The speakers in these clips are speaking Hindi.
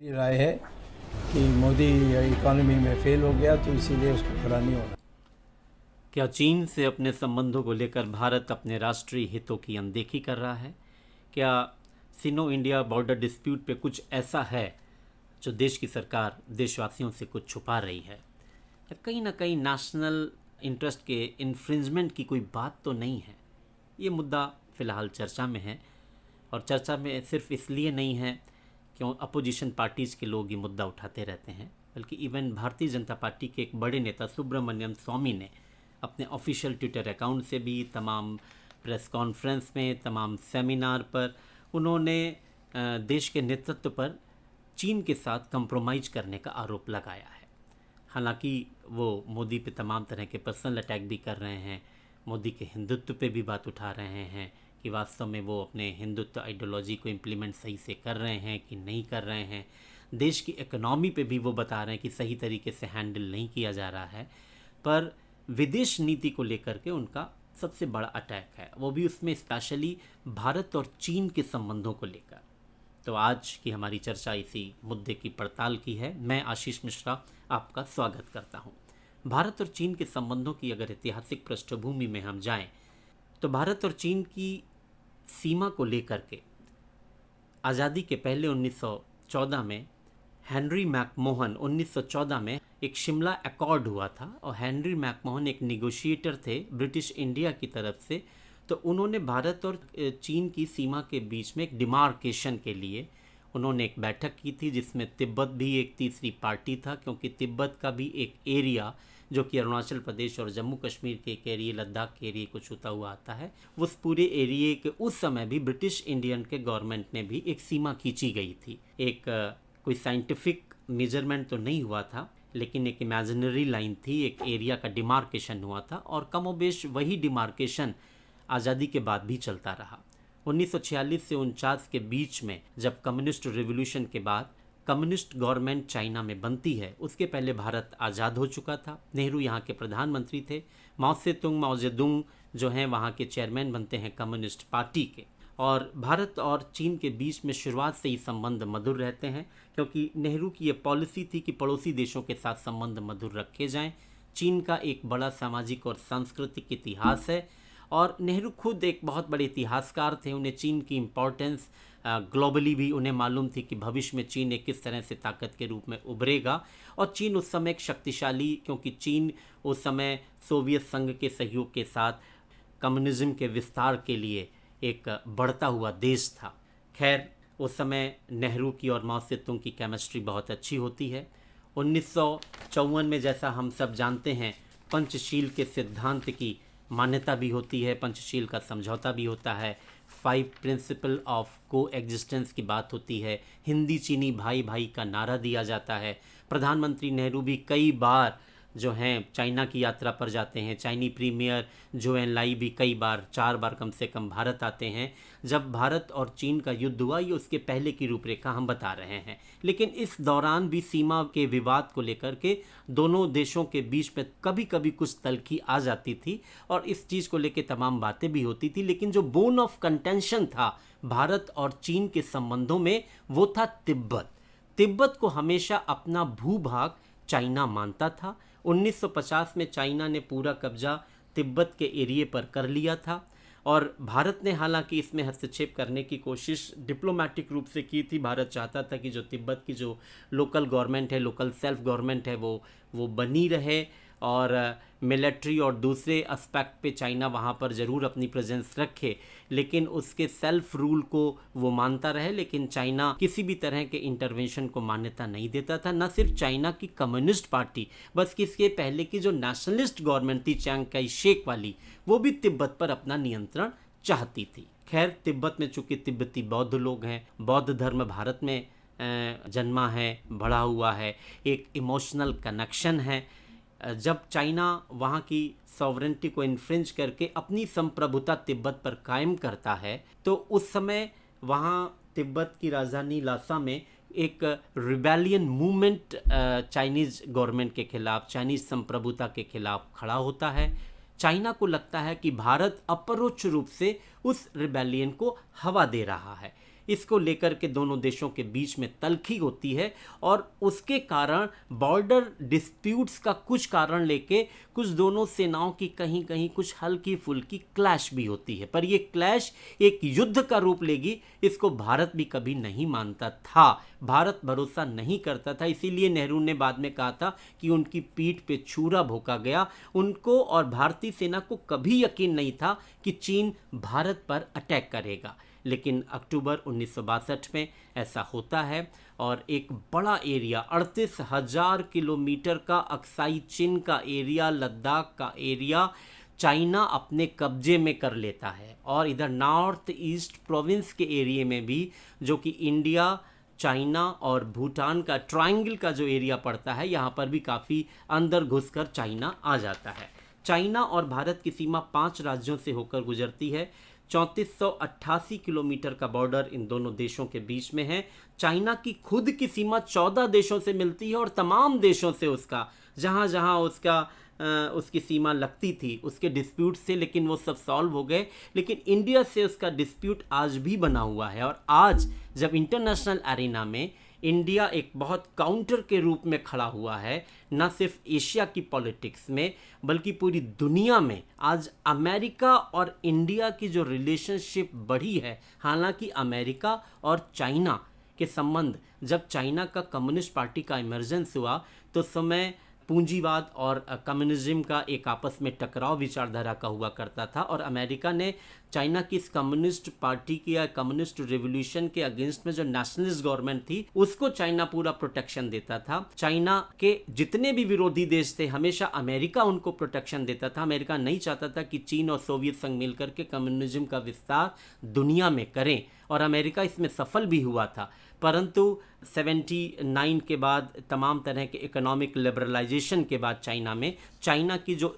ये राय है कि मोदी इकोनॉमी में फेल हो गया तो इसीलिए उसको खड़ा नहीं होना। क्या चीन से अपने संबंधों को लेकर भारत अपने राष्ट्रीय हितों की अनदेखी कर रहा है? क्या सिनो इंडिया बॉर्डर डिस्प्यूट पे कुछ ऐसा है जो देश की सरकार देशवासियों से कुछ छुपा रही है? या कहीं ना कहीं नेशनल इंटरेस्ट के इन्फ्रिंजमेंट की कोई बात तो नहीं है? ये मुद्दा फ़िलहाल चर्चा में है, और चर्चा में सिर्फ इसलिए नहीं है क्यों अपोजिशन पार्टीज़ के लोग ये मुद्दा उठाते रहते हैं, बल्कि इवन भारतीय जनता पार्टी के एक बड़े नेता सुब्रमण्यम स्वामी ने अपने ऑफिशियल ट्विटर अकाउंट से भी, तमाम प्रेस कॉन्फ्रेंस में, तमाम सेमिनार पर उन्होंने देश के नेतृत्व पर चीन के साथ कंप्रोमाइज़ करने का आरोप लगाया है। हालांकि वो मोदी पे तमाम तरह के पर्सनल अटैक भी कर रहे हैं, मोदी के हिंदुत्व पे भी बात उठा रहे हैं कि वास्तव में वो अपने हिंदुत्व आइडियोलॉजी को इम्प्लीमेंट सही से कर रहे हैं कि नहीं कर रहे हैं। देश की इकोनॉमी पे भी वो बता रहे हैं कि सही तरीके से हैंडल नहीं किया जा रहा है। पर विदेश नीति को लेकर के उनका सबसे बड़ा अटैक है, वो भी उसमें स्पेशली भारत और चीन के संबंधों को लेकर। तो आज की हमारी चर्चा इसी मुद्दे की पड़ताल की है। मैं आशीष मिश्रा आपका स्वागत करता हूं। भारत और चीन के संबंधों की अगर ऐतिहासिक पृष्ठभूमि में हम जाएं, तो भारत और चीन की सीमा को लेकर के आज़ादी के पहले 1914 में हेनरी मैकमोहन 1914 में एक शिमला अकॉर्ड हुआ था, और हेनरी मैकमोहन एक निगोशिएटर थे ब्रिटिश इंडिया की तरफ से। तो उन्होंने भारत और चीन की सीमा के बीच में एक डिमार्केशन के लिए उन्होंने एक बैठक की थी, जिसमें तिब्बत भी एक तीसरी पार्टी था, क्योंकि तिब्बत का भी एक एरिया जो कि अरुणाचल प्रदेश और जम्मू कश्मीर के एक एरिया, लद्दाख के एरिए को छूता हुआ आता है, उस पूरे एरिए के उस समय भी ब्रिटिश इंडियन के गवर्नमेंट ने भी एक सीमा खींची गई थी। एक कोई साइंटिफिक मेजरमेंट तो नहीं हुआ था, लेकिन एक इमेजिनरी लाइन थी, एक एरिया का डिमार्केशन हुआ था, और कमोबेश वही डिमार्केशन आज़ादी के बाद भी चलता रहा। 1946 से 49 के बीच में, जब कम्युनिस्ट रिवॉल्यूशन के बाद कम्युनिस्ट गवर्नमेंट चाइना में बनती है, उसके पहले भारत आज़ाद हो चुका था। नेहरू यहाँ के प्रधानमंत्री थे। माओ जेडुंग जो हैं वहाँ के चेयरमैन बनते हैं कम्युनिस्ट पार्टी के। और भारत और चीन के बीच में शुरुआत से ही संबंध मधुर रहते हैं, क्योंकि नेहरू की ये पॉलिसी थी कि पड़ोसी देशों के साथ संबंध मधुर रखे जाएं। चीन का एक बड़ा सामाजिक और सांस्कृतिक इतिहास है, और नेहरू खुद एक बहुत बड़े इतिहासकार थे। उन्हें चीन की इम्पोर्टेंस ग्लोबली भी उन्हें मालूम थी कि भविष्य में चीन एक किस तरह से ताकत के रूप में उभरेगा। और चीन उस समय एक शक्तिशाली, क्योंकि चीन उस समय सोवियत संघ के सहयोग के साथ कम्युनिज्म के विस्तार के लिए एक बढ़ता हुआ देश था। खैर, उस समय नेहरू की और माओ सेतुंग की केमिस्ट्री बहुत अच्छी होती है। 1954 में, जैसा हम सब जानते हैं, पंचशील के सिद्धांत की मान्यता भी होती है, पंचशील का समझौता भी होता है, 5 प्रिंसिपल ऑफ को एग्जिस्टेंस की बात होती है, हिंदी चीनी भाई भाई का नारा दिया जाता है। प्रधानमंत्री नेहरू भी कई बार जो हैं चाइना की यात्रा पर जाते हैं। चाइनी प्रीमियर जो एन लाई भी कई बार, 4 बार कम से कम भारत आते हैं। जब भारत और चीन का युद्ध हुआ, ये उसके पहले की रूपरेखा हम बता रहे हैं। लेकिन इस दौरान भी सीमा के विवाद को लेकर के दोनों देशों के बीच में कभी कभी कुछ तल्खी आ जाती थी, और इस चीज़ को लेकर तमाम बातें भी होती थी। लेकिन जो बोन ऑफ कंटेंशन था भारत और चीन के संबंधों में, वो था तिब्बत। तिब्बत को हमेशा अपना भूभाग चाइना मानता था। 1950 में चाइना ने पूरा कब्जा तिब्बत के एरिए पर कर लिया था, और भारत ने हालांकि इसमें हस्तक्षेप करने की कोशिश डिप्लोमेटिक रूप से की थी। भारत चाहता था कि जो तिब्बत की जो लोकल गवर्नमेंट है, लोकल सेल्फ गवर्नमेंट है, वो बनी रहे, और मिलिट्री और दूसरे एस्पेक्ट पे चाइना वहाँ पर ज़रूर अपनी प्रेजेंस रखे, लेकिन उसके सेल्फ रूल को वो मानता रहे। लेकिन चाइना किसी भी तरह के इंटरवेंशन को मान्यता नहीं देता था। न सिर्फ चाइना की कम्युनिस्ट पार्टी, बल्कि इसके पहले की जो नेशनलिस्ट गवर्नमेंट थी चियांग काई शेक वाली, वो भी तिब्बत पर अपना नियंत्रण चाहती थी। खैर, तिब्बत में चूँकि तिब्बती बौद्ध लोग हैं, बौद्ध धर्म भारत में जन्मा है, बढ़ा हुआ है, एक इमोशनल कनेक्शन है। जब चाइना वहाँ की सॉवरेंटी को इन्फ्रिंज करके अपनी संप्रभुता तिब्बत पर कायम करता है, तो उस समय वहाँ तिब्बत की राजधानी लासा में एक रिबेलियन मूवमेंट चाइनीज़ गवर्नमेंट के खिलाफ, चाइनीज़ संप्रभुता के खिलाफ खड़ा होता है। चाइना को लगता है कि भारत अपरोक्ष रूप से उस रिबेलियन को हवा दे रहा है। इसको लेकर के दोनों देशों के बीच में तल्खी होती है और उसके कारण बॉर्डर डिस्प्यूट्स का कुछ कारण लेके कुछ दोनों सेनाओं की कहीं कहीं कुछ हल्की फुल्की क्लैश भी होती है। पर ये क्लैश एक युद्ध का रूप लेगी, इसको भारत भी कभी नहीं मानता था, भारत भरोसा नहीं करता था। इसीलिए नेहरू ने बाद में कहा था कि उनकी पीठ पे छुरा भोंका गया। उनको और भारतीय सेना को कभी यकीन नहीं था कि चीन भारत पर अटैक करेगा, लेकिन अक्टूबर 1962 में ऐसा होता है और एक बड़ा एरिया 38,000 किलोमीटर का अक्साई चिन का एरिया, लद्दाख का एरिया चाइना अपने कब्जे में कर लेता है। और इधर नॉर्थ ईस्ट प्रोविंस के एरिया में भी, जो कि इंडिया, चाइना और भूटान का ट्रायंगल का जो एरिया पड़ता है, यहाँ पर भी काफ़ी अंदर घुसकर चाइना आ जाता है। चाइना और भारत की सीमा 5 राज्यों से होकर गुजरती है। 3488 किलोमीटर का बॉर्डर इन दोनों देशों के बीच में है। चाइना की खुद की सीमा 14 देशों से मिलती है और तमाम देशों से उसका जहाँ जहाँ उसकी सीमा लगती थी उसके डिस्प्यूट से, लेकिन वो सब सॉल्व हो गए। लेकिन इंडिया से उसका डिस्प्यूट आज भी बना हुआ है। और आज जब इंटरनेशनल एरिना में इंडिया एक बहुत काउंटर के रूप में खड़ा हुआ है, न सिर्फ एशिया की पॉलिटिक्स में बल्कि पूरी दुनिया में, आज अमेरिका और इंडिया की जो रिलेशनशिप बढ़ी है। हालांकि अमेरिका और चाइना के संबंध, जब चाइना का कम्युनिस्ट पार्टी का इमर्जेंस हुआ तो समय पूंजीवाद और कम्युनिज्म का एक आपस में टकराव विचारधारा का हुआ करता था और अमेरिका ने चाइना की इस कम्युनिस्ट पार्टी की या कम्युनिस्ट रिवॉल्यूशन के अगेंस्ट में जो नेशनलिस्ट गवर्नमेंट थी उसको चाइना पूरा प्रोटेक्शन देता था। चाइना के जितने भी विरोधी देश थे हमेशा अमेरिका उनको प्रोटेक्शन देता था। अमेरिका नहीं चाहता था कि चीन और सोवियत संघ मिलकर के कम्युनिज्म का विस्तार दुनिया में करें और अमेरिका इसमें सफल भी हुआ था। परंतु 79 के बाद तमाम तरह के इकोनॉमिक लिबरलाइजेशन के बाद चाइना की जो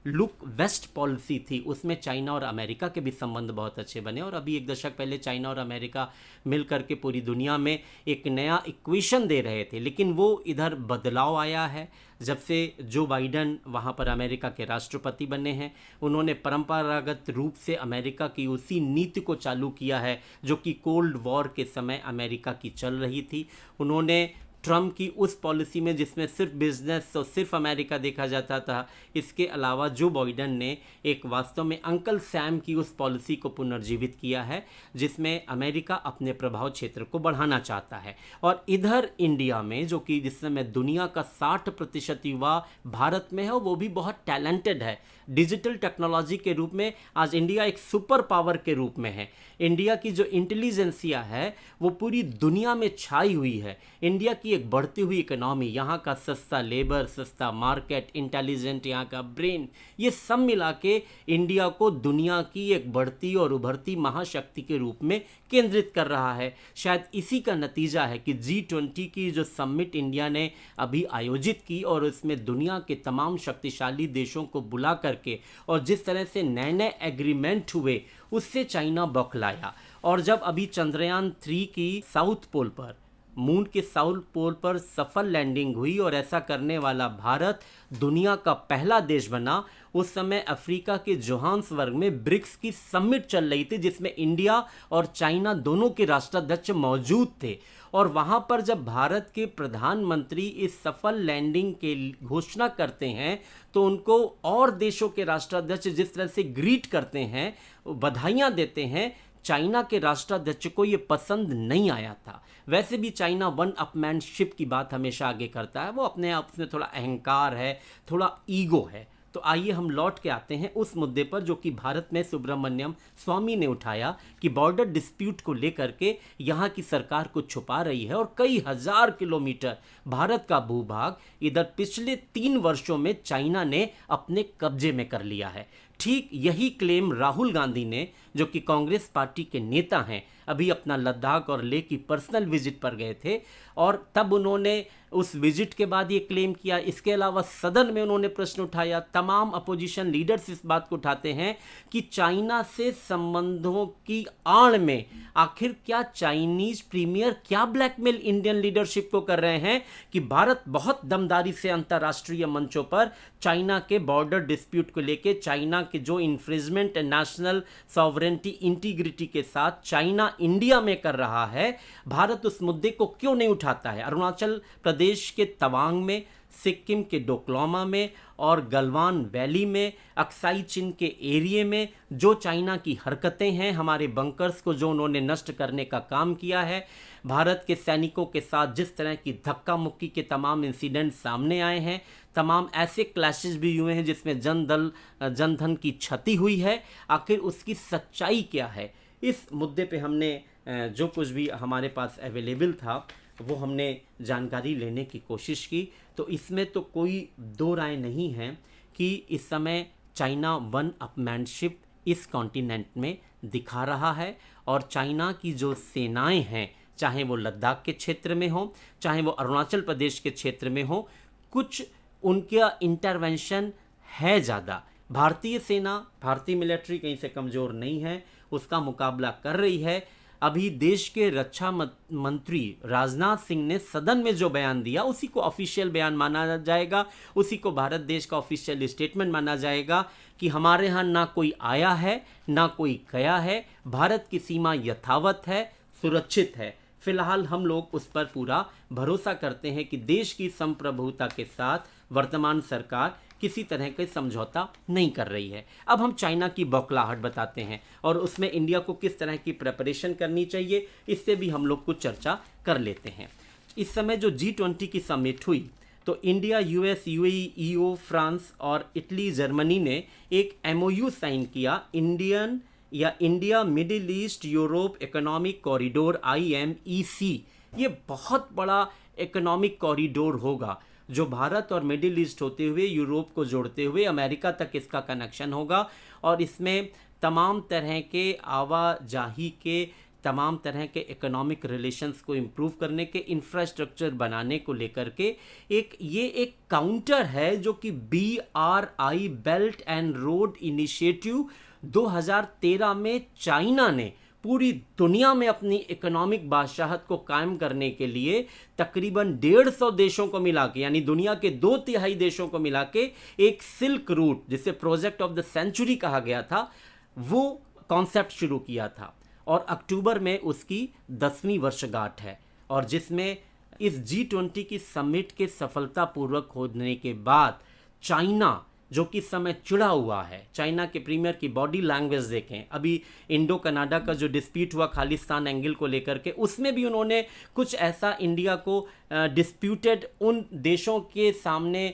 लुक वेस्ट पॉलिसी थी उसमें चाइना और अमेरिका के भी संबंध बहुत अच्छे बने। और अभी एक दशक पहले चाइना और अमेरिका मिलकर के पूरी दुनिया में एक नया इक्वेशन दे रहे थे, लेकिन वो इधर बदलाव आया है जब से जो बाइडन वहाँ पर अमेरिका के राष्ट्रपति बने हैं। उन्होंने परंपरागत रूप से अमेरिका की उसी नीति को चालू किया है जो कि कोल्ड वॉर के समय अमेरिका की चल रही थी। उन्होंने ट्रम्प की उस पॉलिसी में जिसमें सिर्फ बिजनेस और सिर्फ अमेरिका देखा जाता था, इसके अलावा जो बाइडन ने एक वास्तव में अंकल सैम की उस पॉलिसी को पुनर्जीवित किया है जिसमें अमेरिका अपने प्रभाव क्षेत्र को बढ़ाना चाहता है। और इधर इंडिया में जो कि जिस समय दुनिया का 60% युवा भारत में है, वो भी बहुत टैलेंटेड है। डिजिटल टेक्नोलॉजी के रूप में आज इंडिया एक सुपर पावर के रूप में है। इंडिया की जो इंटेलिजेंसिया है वो पूरी दुनिया में छाई हुई है। इंडिया की एक बढ़ती हुई इकोनॉमी, यहाँ का सस्ता लेबर, सस्ता मार्केट, इंटेलिजेंट यहाँ का ब्रेन, ये सब मिला के इंडिया को दुनिया की एक बढ़ती और उभरती महाशक्ति के रूप में केंद्रित कर रहा है। शायद इसी का नतीजा है कि G20 की जो समिट इंडिया ने अभी आयोजित की और उसमें दुनिया के तमाम शक्तिशाली देशों को बुला करके और जिस तरह से नए नए एग्रीमेंट हुए उससे चाइना बौखलाया। और जब अभी चंद्रयान 3 की साउथ पोल पर, मून के साउथ पोल पर सफल लैंडिंग हुई और ऐसा करने वाला भारत दुनिया का पहला देश बना। उस समय अफ्रीका के जोहान्सबर्ग में ब्रिक्स की समिट चल रही थी जिसमें इंडिया और चाइना दोनों के राष्ट्राध्यक्ष मौजूद थे। और वहाँ पर जब भारत के प्रधानमंत्री इस सफल लैंडिंग के घोषणा करते हैं तो उनको और देशों के राष्ट्राध्यक्ष जिस तरह से ग्रीट करते हैं, बधाइयाँ देते हैं, चाइना के राष्ट्राध्यक्ष को ये पसंद नहीं आया था। वैसे भी चाइना वन अपमैनशिप की बात हमेशा आगे करता है, वो अपने आप में थोड़ा अहंकार है, थोड़ा ईगो है। तो आइए हम लौट के आते हैं उस मुद्दे पर जो कि भारत में सुब्रमण्यम स्वामी ने उठाया कि बॉर्डर डिस्प्यूट को लेकर के यहाँ की सरकार को छुपा रही है और कई हजार किलोमीटर भारत का भूभाग इधर पिछले 3 वर्षों में चाइना ने अपने कब्जे में कर लिया है। ठीक यही क्लेम राहुल गांधी ने, जो कि कांग्रेस पार्टी के नेता हैं, अभी अपना लद्दाख और लेह की पर्सनल विजिट पर गए थे और तब उन्होंने उस विजिट के बाद ये क्लेम किया। इसके अलावा सदन में उन्होंने प्रश्न उठाया, तमाम अपोजिशन लीडर्स इस बात को उठाते हैं कि चाइना से संबंधों की आड़ में आखिर क्या चाइनीज प्रीमियर क्या ब्लैकमेल इंडियन लीडरशिप को कर रहे हैं कि भारत बहुत दमदारी से अंतर्राष्ट्रीय मंचों पर चाइना के बॉर्डर डिस्प्यूट को लेकर, चाइना कि जो इन्फ्रिंजमेंट नेशनल सॉवरेनिटी इंटीग्रिटी के साथ चाइना इंडिया में कर रहा है, भारत उस मुद्दे को क्यों नहीं उठाता है? अरुणाचल प्रदेश के तवांग में, सिक्किम के डोकलामा में और गलवान वैली में, अक्साई चिन के एरिया में जो चाइना की हरकतें हैं, हमारे बंकर्स को जो उन्होंने नष्ट करने का काम किया है, भारत के सैनिकों के साथ जिस तरह की धक्का मुक्की के तमाम इंसिडेंट सामने आए हैं, तमाम ऐसे क्लैशेस भी हुए हैं जिसमें जनधन की क्षति हुई है, आखिर उसकी सच्चाई क्या है? इस मुद्दे पे हमने जो कुछ भी हमारे पास अवेलेबल था वो हमने जानकारी लेने की कोशिश की। तो इसमें तो कोई दो राय नहीं है कि इस समय चाइना वन अपमैनशिप इस कॉन्टिनेंट में दिखा रहा है, और चाइना की जो सेनाएं हैं, चाहे वो लद्दाख के क्षेत्र में हो, चाहे वो अरुणाचल प्रदेश के क्षेत्र में हो, कुछ उनका इंटरवेंशन है ज़्यादा। भारतीय सेना, भारतीय मिलिट्री कहीं से कमज़ोर नहीं है, उसका मुकाबला कर रही है। अभी देश के रक्षा मंत्री राजनाथ सिंह ने सदन में जो बयान दिया उसी को ऑफिशियल बयान माना जाएगा, उसी को भारत देश का ऑफिशियल स्टेटमेंट माना जाएगा कि हमारे यहाँ ना कोई आया है ना कोई गया है, भारत की सीमा यथावत है, सुरक्षित है। फिलहाल हम लोग उस पर पूरा भरोसा करते हैं कि देश की संप्रभुता के साथ वर्तमान सरकार किसी तरह के समझौता नहीं कर रही है। अब हम चाइना की बौखलाहट बताते हैं और उसमें इंडिया को किस तरह की प्रिपरेशन करनी चाहिए, इससे भी हम लोग कुछ चर्चा कर लेते हैं। इस समय जो G20 की समिट हुई तो India, US, UAE, EU, France और इटली, जर्मनी ने एक MOU साइन किया, India Middle East Europe economic corridor IMEC। ये बहुत बड़ा इकोनॉमिक कॉरिडोर होगा जो भारत और मिडिल ईस्ट होते हुए यूरोप को जोड़ते हुए अमेरिका तक इसका कनेक्शन होगा, और इसमें तमाम तरह के आवाजाही के, तमाम तरह के इकोनॉमिक रिलेशंस को इम्प्रूव करने के, इंफ्रास्ट्रक्चर बनाने को लेकर के ये एक काउंटर है जो कि BRI belt and road initiative 2013 में चाइना ने पूरी दुनिया में अपनी इकोनॉमिक बादशाहत को कायम करने के लिए तकरीबन 150 देशों को मिला के, यानी दुनिया के 2/3 देशों को मिला के एक सिल्क रूट, जिसे प्रोजेक्ट ऑफ द सेंचुरी कहा गया था, वो कॉन्सेप्ट शुरू किया था, और अक्टूबर में उसकी 10वीं वर्षगांठ है, और जिसमें इस G20 की समिट के सफलतापूर्वक होने के बाद चाइना, जो कि इस समय चिढ़ा हुआ है, चाइना के प्रीमियर की बॉडी लैंग्वेज देखें, अभी इंडो कनाडा का जो डिस्प्यूट हुआ खालिस्तान एंगल को लेकर के, उसमें भी उन्होंने कुछ ऐसा इंडिया को डिस्प्यूटेड उन देशों के सामने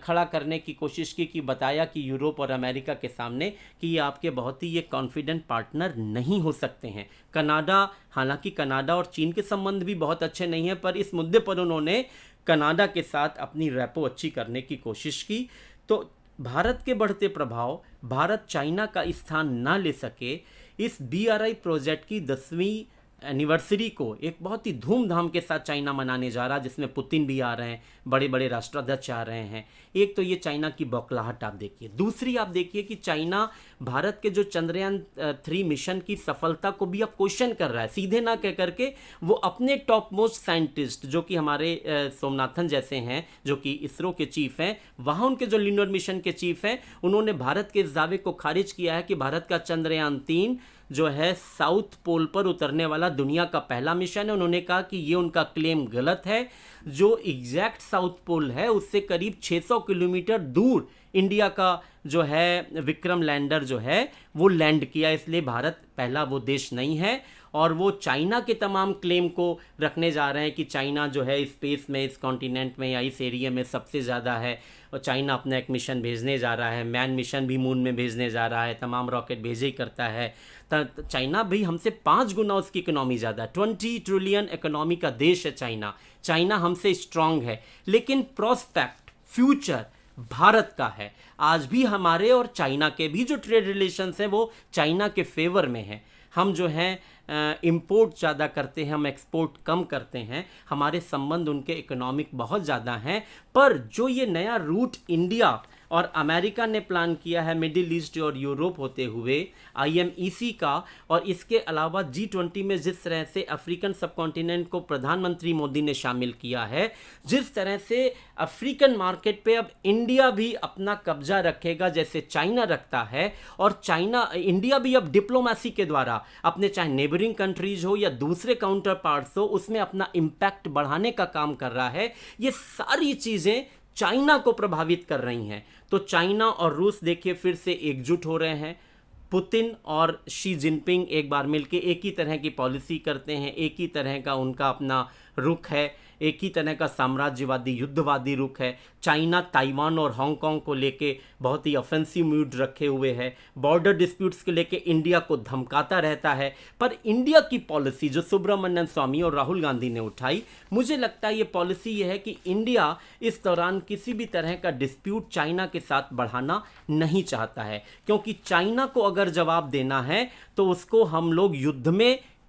खड़ा करने की कोशिश की कि बताया कि यूरोप और अमेरिका के सामने कि ये आपके बहुत ही ये कॉन्फिडेंट पार्टनर नहीं हो सकते हैं। कनाडा, हालांकि कनाडा और चीन के संबंध भी बहुत अच्छे नहीं हैं, पर इस मुद्दे पर उन्होंने कनाडा के साथ अपनी रेपो अच्छी करने की कोशिश की। तो भारत के बढ़ते प्रभाव, भारत चाइना का स्थान ना ले सके, इस BRI प्रोजेक्ट की 10वीं एनिवर्सरी को एक बहुत ही धूमधाम के साथ चाइना मनाने जा रहा है, जिसमें पुतिन भी आ रहे हैं, बड़े बड़े राष्ट्राध्यक्ष आ रहे हैं। एक तो ये चाइना की बौखलाहट आप देखिए, दूसरी आप देखिए कि चाइना भारत के जो चंद्रयान 3 मिशन की सफलता को भी अब क्वेश्चन कर रहा है, सीधे ना कह करके वो अपने टॉप मोस्ट साइंटिस्ट जो कि हमारे सोमनाथन जैसे हैं, जो कि इसरो के चीफ हैं, वहाँ उनके जो लूनर मिशन के चीफ हैं, उन्होंने भारत के इस दावे को खारिज किया है कि भारत का चंद्रयान 3 जो है साउथ पोल पर उतरने वाला दुनिया का पहला मिशन है। उन्होंने कहा कि ये उनका क्लेम गलत है, जो एग्जैक्ट साउथ पोल है उससे करीब 600 किलोमीटर दूर इंडिया का जो है विक्रम लैंडर जो है वो लैंड किया, इसलिए भारत पहला वो देश नहीं है। और वो चाइना के तमाम क्लेम को रखने जा रहे हैं कि चाइना जो है स्पेस में, इस कॉन्टिनेंट में या इस एरिया में सबसे ज़्यादा है, और चाइना अपना एक मिशन भेजने जा रहा है, मैन मिशन भी मून में भेजने जा रहा है, तमाम रॉकेट भेजे ही करता है। चाइना भी हमसे 5 गुना उसकी इकोनॉमी ज़्यादा, 20 ट्रिलियन इकोनॉमी का देश है चाइना। चाइना हमसे स्ट्रांग है, लेकिन प्रोस्पेक्ट, फ्यूचर भारत का है। आज भी हमारे और चाइना के भी जो ट्रेड रिलेशंस हैं वो चाइना के फेवर में है। हम जो हैं इंपोर्ट ज़्यादा करते हैं, हम एक्सपोर्ट कम करते हैं, हमारे संबंध उनके इकोनॉमिक बहुत ज़्यादा हैं। पर जो ये नया रूट इंडिया और अमेरिका ने प्लान किया है मिडिल ईस्ट और यूरोप होते हुए IMEC का, और इसके अलावा G20 में जिस तरह से अफ्रीकन सबकॉन्टिनेंट को प्रधानमंत्री मोदी ने शामिल किया है, जिस तरह से अफ्रीकन मार्केट पे अब इंडिया भी अपना कब्जा रखेगा जैसे चाइना रखता है, और इंडिया भी अब डिप्लोमेसी के द्वारा अपने चाहे नेबरिंग कंट्रीज हो या दूसरे काउंटर पार्ट्स हो उसमें अपना इम्पैक्ट बढ़ाने का काम कर रहा है। ये सारी चीज़ें चाइना को प्रभावित कर रही हैं। तो चाइना और रूस देखिए फिर से एकजुट हो रहे हैं। पुतिन और शी जिनपिंग एक बार मिलके एक ही तरह की पॉलिसी करते हैं, एक ही तरह का उनका अपना रुख है, एक ही तरह का साम्राज्यवादी युद्धवादी रुख है। चाइना ताइवान और हांगकांग को लेके बहुत ही ऑफेंसिव मूड रखे हुए है, बॉर्डर डिस्प्यूट्स को लेके इंडिया को धमकाता रहता है। पर इंडिया की पॉलिसी जो सुब्रमण्यम स्वामी और राहुल गांधी ने उठाई, मुझे लगता है ये पॉलिसी ये है कि इंडिया इस दौरान किसी भी तरह का डिस्प्यूट चाइना के साथ बढ़ाना नहीं चाहता है, क्योंकि चाइना को अगर जवाब देना है तो उसको हम लोग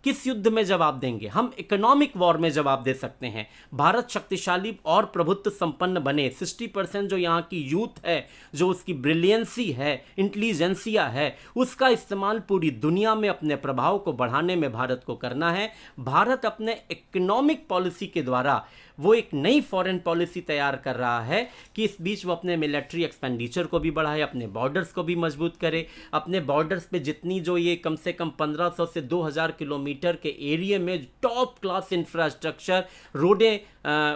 किस युद्ध में जवाब देंगे? हम इकोनॉमिक वॉर में जवाब दे सकते हैं। भारत शक्तिशाली और प्रभुत्व संपन्न बने, 60% जो यहाँ की यूथ है, जो उसकी ब्रिलियंसी है, इंटेलिजेंसिया है, उसका इस्तेमाल पूरी दुनिया में अपने प्रभाव को बढ़ाने में भारत को करना है। भारत अपने इकोनॉमिक पॉलिसी के द्वारा वो एक नई फॉरेन पॉलिसी तैयार कर रहा है कि इस बीच वो अपने मिलिट्री एक्सपेंडिचर को भी बढ़ाए, अपने बॉर्डर्स को भी मजबूत करे, अपने बॉर्डर्स पे जितनी जो ये कम से कम 1500 से 2000 किलोमीटर के एरिया में टॉप क्लास इंफ्रास्ट्रक्चर रोडें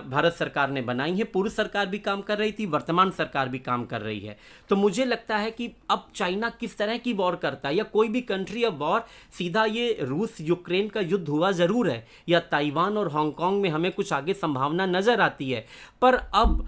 भारत सरकार ने बनाई है। पूर्व सरकार भी काम कर रही थी, वर्तमान सरकार भी काम कर रही है। तो मुझे लगता है कि अब चाइना किस तरह की वॉर करता है, या कोई भी कंट्री अब वॉर सीधा, ये रूस यूक्रेन का युद्ध हुआ जरूर है, या ताइवान और हांगकांग में हमें कुछ आगे संभावना नजर आती है, पर अब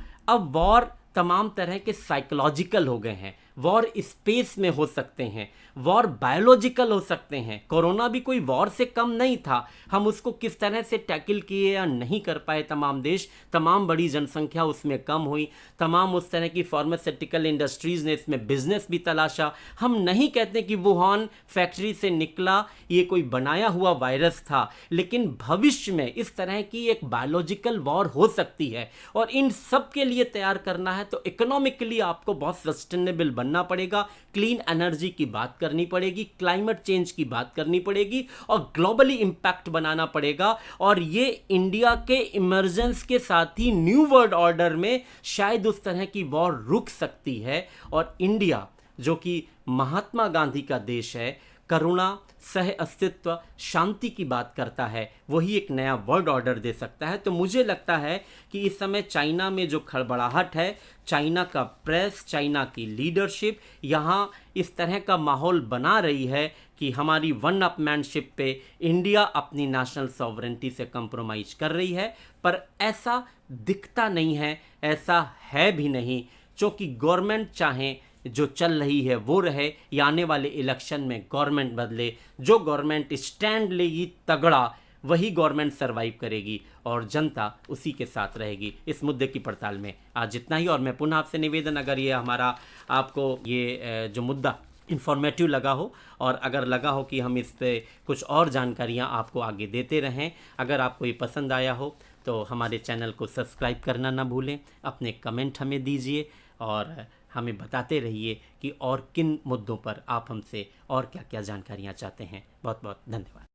वॉर तमाम तरह के साइकोलॉजिकल हो गए हैं। वॉर स्पेस में हो सकते हैं, वॉर बायोलॉजिकल हो सकते हैं। कोरोना भी कोई वॉर से कम नहीं था। हम उसको किस तरह से टैकल किए या नहीं कर पाए तमाम देश, तमाम बड़ी जनसंख्या उसमें कम हुई, तमाम उस तरह की फार्मास्यूटिकल इंडस्ट्रीज़ ने इसमें बिजनेस भी तलाशा। हम नहीं कहते कि वुहान फैक्ट्री से निकला ये कोई बनाया हुआ वायरस था, लेकिन भविष्य में इस तरह की एक बायोलॉजिकल वॉर हो सकती है, और इन सब के लिए तैयार करना है तो इकोनॉमिकली आपको बहुत सस्टेनेबल बनना पड़ेगा, क्लीन एनर्जी की बात करनी पड़ेगी, क्लाइमेट चेंज की बात करनी पड़ेगी, और ग्लोबली इंपैक्ट बनाना पड़ेगा। और ये इंडिया के इमरजेंस के साथ ही न्यू वर्ल्ड ऑर्डर में शायद उस तरह की वॉर रुक सकती है। और इंडिया जो कि महात्मा गांधी का देश है, करुणा, सह अस्तित्व, शांति की बात करता है, वही एक नया वर्ल्ड ऑर्डर दे सकता है। तो मुझे लगता है कि इस समय चाइना में जो खड़बड़ाहट है, चाइना का प्रेस, चाइना की लीडरशिप यहाँ इस तरह का माहौल बना रही है कि हमारी वन अपमैनशिप पे इंडिया अपनी नेशनल सॉवरेंटी से कंप्रोमाइज कर रही है। पर ऐसा दिखता नहीं है, ऐसा है भी नहीं, क्योंकि गवर्नमेंट चाहे जो चल रही है वो रहे, या आने वाले इलेक्शन में गवर्नमेंट बदले, जो गवर्नमेंट स्टैंड लेगी तगड़ा वही गवर्नमेंट सरवाइव करेगी और जनता उसी के साथ रहेगी। इस मुद्दे की पड़ताल में आज इतना ही। और मैं पुनः आपसे निवेदन, अगर ये हमारा आपको ये जो मुद्दा इन्फॉर्मेटिव लगा हो, और अगर लगा हो कि हम इस पे कुछ और जानकारियाँ आपको आगे देते रहें, अगर आपको ये पसंद आया हो तो हमारे चैनल को सब्सक्राइब करना ना भूलें, अपने कमेंट हमें दीजिए और हमें बताते रहिए कि और किन मुद्दों पर आप हमसे और क्या क्या जानकारियाँ चाहते हैं। बहुत बहुत धन्यवाद।